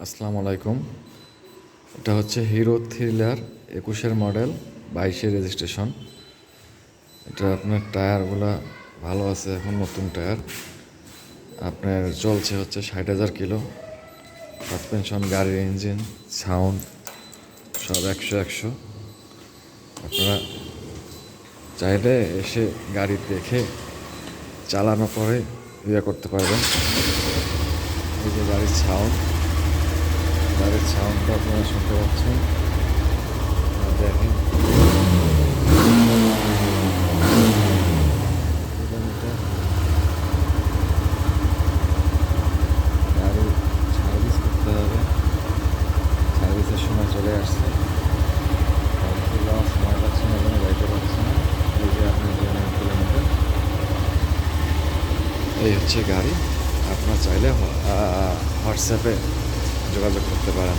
আসসালামু আলাইকুম। এটা হচ্ছে হিরো থ্রিলার 21-এর মডেল, 22-এর রেজিস্ট্রেশন। এটা আপনার টায়ারগুলা ভালো আছে, এখন নতুন টায়ার। আপনার চলছে হচ্ছে 60,000 কিলো। সাসপেনশন, গাড়ির ইঞ্জিন, সাউন্ড সব 100-100। আপনারা চাইলে এসে গাড়ি দেখে চালানো পরে করতে পারবেন। এই যে গাড়ির সাউন্ডটা আপনারা শুনতে পাচ্ছেন। দেখেন গাড়ি সার্ভিস করতে হবে, সার্ভিসের সময় চলে আসছে, সময় পাচ্ছে না, জন্য যাইতে পারছে না। এই যে আপনার 2 কিলোমিটার, এই হচ্ছে গাড়ি। আপনার চাইলে হোয়াটসঅ্যাপে যোগাযোগ করতে পারেন।